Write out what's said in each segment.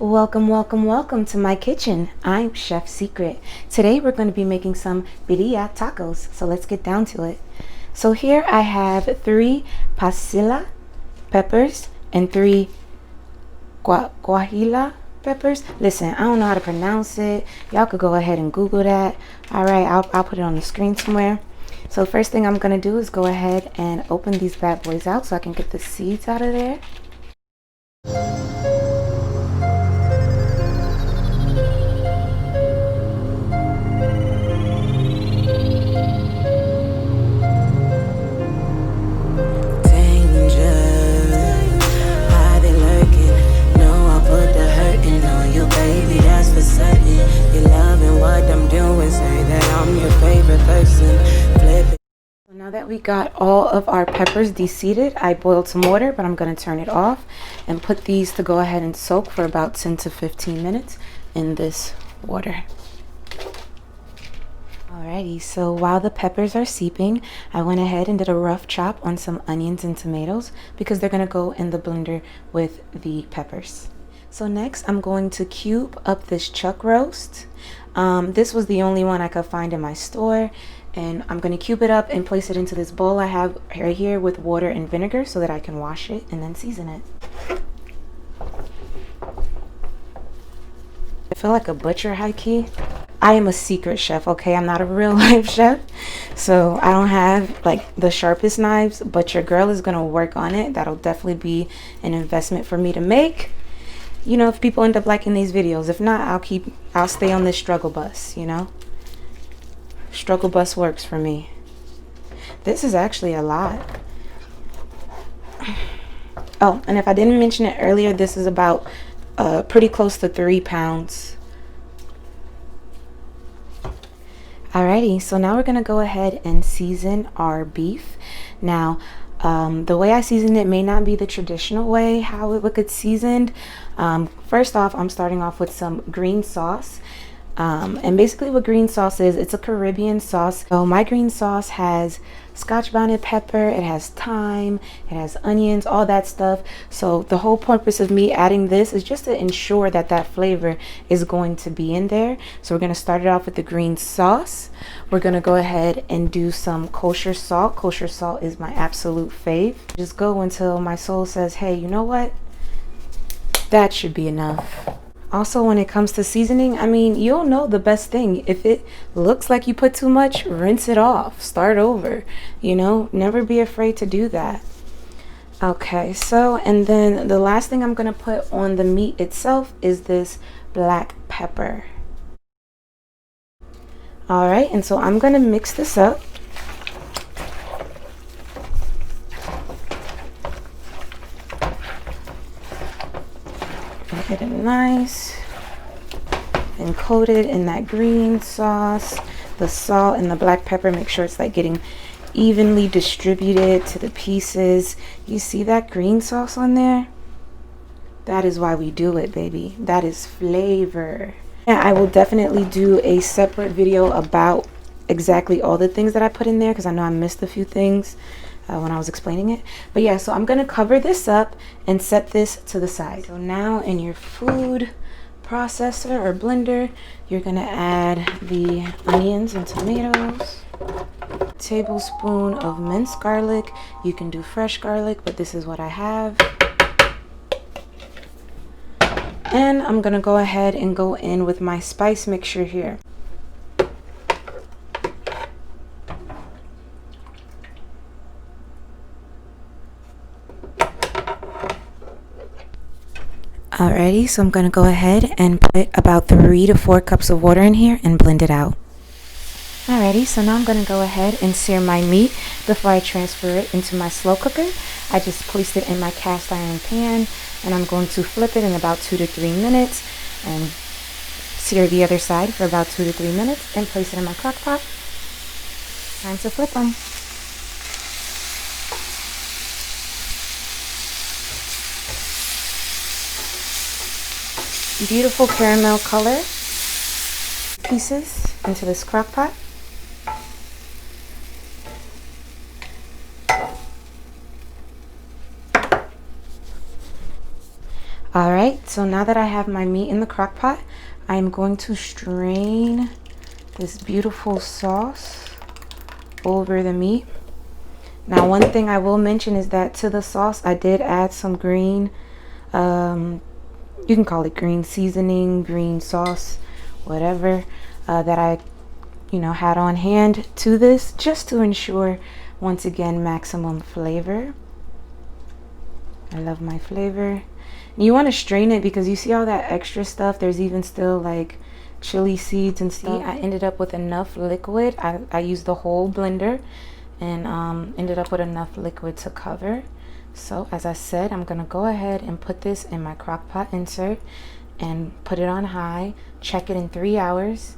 Welcome to my kitchen. I'm Chef Secret. Today we're going to be making some birria tacos, so let's get down to it. So here I have 3 pasilla peppers and 3 guajillo peppers. Listen, I don't know how to pronounce it. Y'all could go ahead and Google that. Alright, I'll put it on the screen somewhere. So first thing I'm going to do is go ahead and open these bad boys out so I can get the seeds out of there. Now that we got all of our peppers de-seeded, I boiled some water, but I'm going to turn it off and put these to go ahead and soak for about 10 to 15 minutes in this water. Alrighty, so while the peppers are seeping, I went ahead and did a rough chop on some onions and tomatoes because they're going to go in the blender with the peppers. So next I'm going to cube up this chuck roast. This was the only one I could find in my store. And I'm going to cube it up and place it into this bowl I have right here with water and vinegar so that I can wash it and then season it. I feel like a butcher, high key. I am a secret chef, okay? I'm not a real life chef. So I don't have like the sharpest knives, but your girl is going to work on it. That'll definitely be an investment for me to make. You know, if people end up liking these videos. If not, I'll stay on this struggle bus, you know? Struggle bus works for me. This is actually a lot. Oh, and if I didn't mention it earlier, this is about pretty close to 3 pounds. Alrighty, so now we're gonna go ahead and season our beef. Now, the way I season it may not be the traditional way how it would get seasoned. First off, I'm starting off with some green sauce. And basically what green sauce is, it's a Caribbean sauce. So my green sauce has scotch bonnet pepper, it has thyme, it has onions, all that stuff. So the whole purpose of me adding this is just to ensure that that flavor is going to be in there. So we're going to start it off with the green sauce. We're going to go ahead and do some kosher salt. Kosher salt is my absolute fave. Just go until my soul says, hey, you know what? That should be enough. Also, when it comes to seasoning, I mean, you'll know the best thing. If it looks like you put too much, rinse it off. Start over. You know, never be afraid to do that. Okay, so, and then the last thing I'm going to put on the meat itself is this black pepper. Alright, and so I'm going to mix this up. Get it nice and coated in that green sauce, the salt and the black pepper. Make sure it's like getting evenly distributed to the pieces. You see that green sauce on there? That is why we do it, baby. That is flavor. And I will definitely do a separate video about exactly all the things that I put in there because I know I missed a few things when I was explaining it. But yeah, so I'm gonna cover this up and set this to the side. So now in your food processor or blender, you're gonna add the onions and tomatoes, a tablespoon of minced garlic. You can do fresh garlic, but this is what I have. And I'm gonna go ahead and go in with my spice mixture here. Alrighty, so I'm going to go ahead and put about 3 to 4 cups of water in here and blend it out. Alrighty, so now I'm going to go ahead and sear my meat before I transfer it into my slow cooker. I just placed it in my cast iron pan and I'm going to flip it in about 2 to 3 minutes and sear the other side for about 2 to 3 minutes and place it in my crock pot. Time to flip them. Beautiful caramel color pieces into this crock pot. Alright, so now that I have my meat in the crock pot, I'm going to strain this beautiful sauce over the meat. Now, one thing I will mention is that to the sauce, I did add some green, you can call it green seasoning, green sauce, whatever, that I, had on hand to this, just to ensure, once again, maximum flavor. I love my flavor. And you want to strain it because you see all that extra stuff. There's even still like chili seeds and stuff. I ended up with enough liquid. I used the whole blender and ended up with enough liquid to cover. So as I said, I'm gonna go ahead and put this in my crock pot insert and put it on high, check it in 3 hours,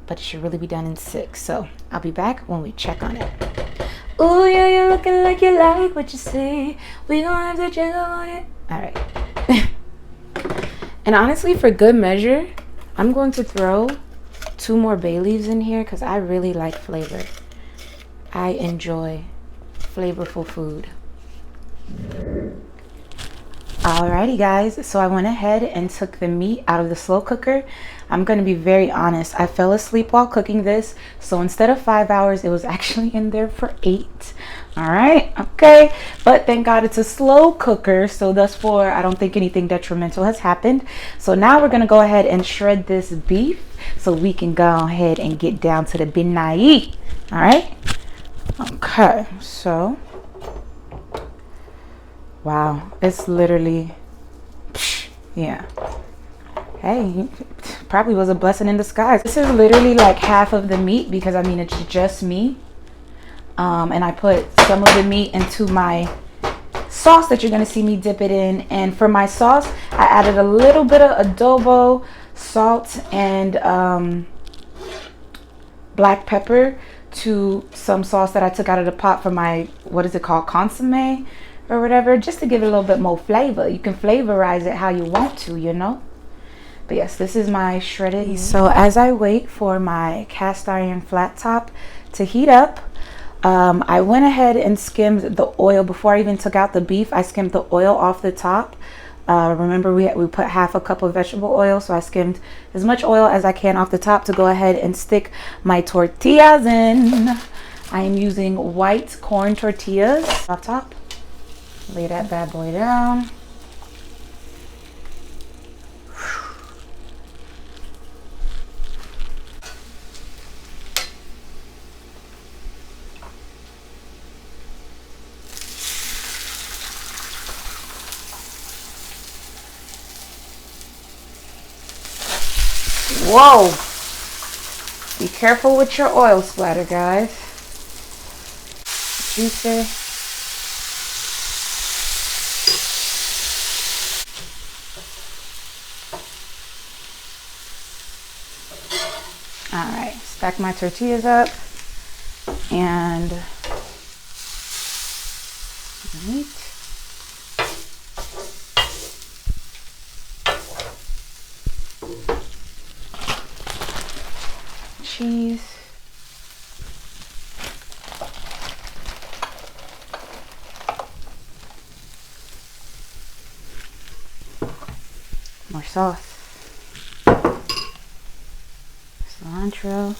but it should really be done in 6. So I'll be back when we check on it. Oh yeah, you're looking like you like what you see. We gonna have to check on it. All right. And honestly, for good measure, I'm going to throw 2 more bay leaves in here because I really like flavor. I enjoy flavorful food. Alrighty guys, so I went ahead and took the meat out of the slow cooker. I'm going to be very honest, I fell asleep while cooking this, so instead of 5 hours, it was actually in there for 8. Alright, okay, but thank God it's a slow cooker, so thus far I don't think anything detrimental has happened. So now we're going to go ahead and shred this beef so we can go ahead and get down to the binai. Alright, okay, so wow, it's literally, yeah. Hey, probably was a blessing in disguise. This is literally like half of the meat because I mean, it's just me. And I put some of the meat into my sauce that you're gonna see me dip it in. And for my sauce, I added a little bit of adobo, salt, and black pepper to some sauce that I took out of the pot for my, what is it called, consomme or whatever, just to give it a little bit more flavor. You can flavorize it how you want to, But yes, this is my shredded. So as I wait for my cast iron flat top to heat up, I went ahead and skimmed the oil before I even took out the beef. I skimmed the oil off the top. Remember we put half a cup of vegetable oil, so I skimmed as much oil as I can off the top to go ahead and stick my tortillas in. I am using white corn tortillas off top. Lay that bad boy down. Whoa! Be careful with your oil splatter, guys. Juicer. Alright, stack my tortillas up and meat. Cheese. More sauce. Cilantro,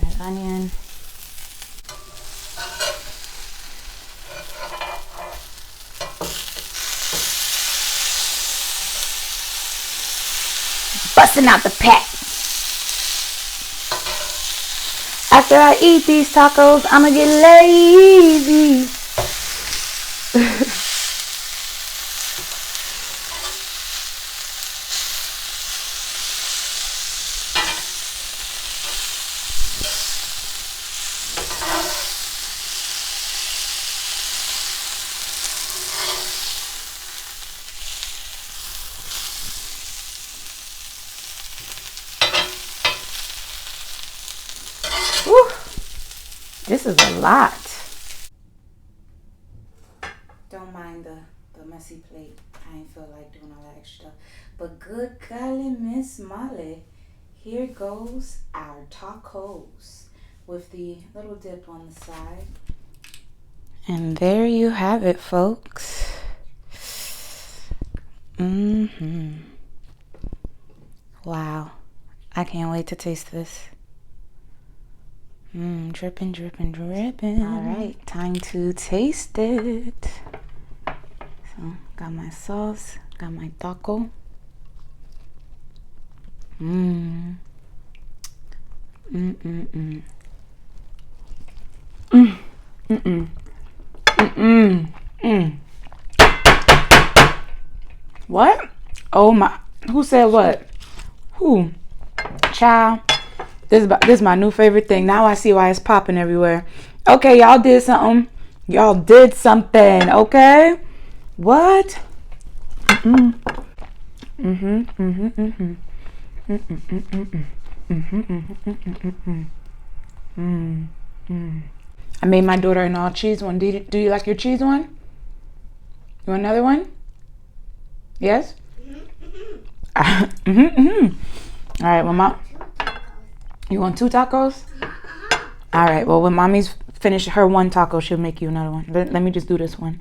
red onion, busting out the pack. After I eat these tacos, I'ma get lazy. Whew. This is a lot. Don't mind the messy plate. I ain't feel like doing all that extra stuff. But good golly, Miss Molly. Here goes our tacos with the little dip on the side. And there you have it, folks. Wow. I can't wait to taste this. Dripping, dripping, dripping. All right, time to taste it. So, got my sauce, got my taco. What? Oh my, who said what? Who? Child. This is my new favorite thing. Now I see why it's popping everywhere. Okay, y'all did something. Y'all did something, okay? What? I made my daughter an all cheese one. Do you like your cheese one? You want another one? Yes? All right, well, Mom. You want 2 tacos? All right, well, when Mommy's finished her 1 taco, she'll make you another one. Let me just do this one.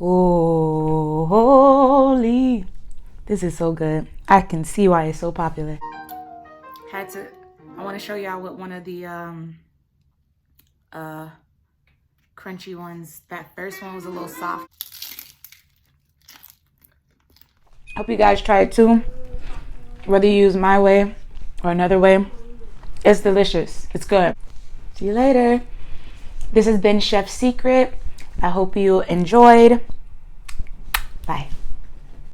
Oh, holy. This is so good. I can see why it's so popular. I want to show y'all what one of the crunchy ones. That first one was a little soft. Hope you guys try it too. Whether you use my way or another way, it's delicious. It's good. See you later. This has been Chef's Secret. I hope you enjoyed. Bye.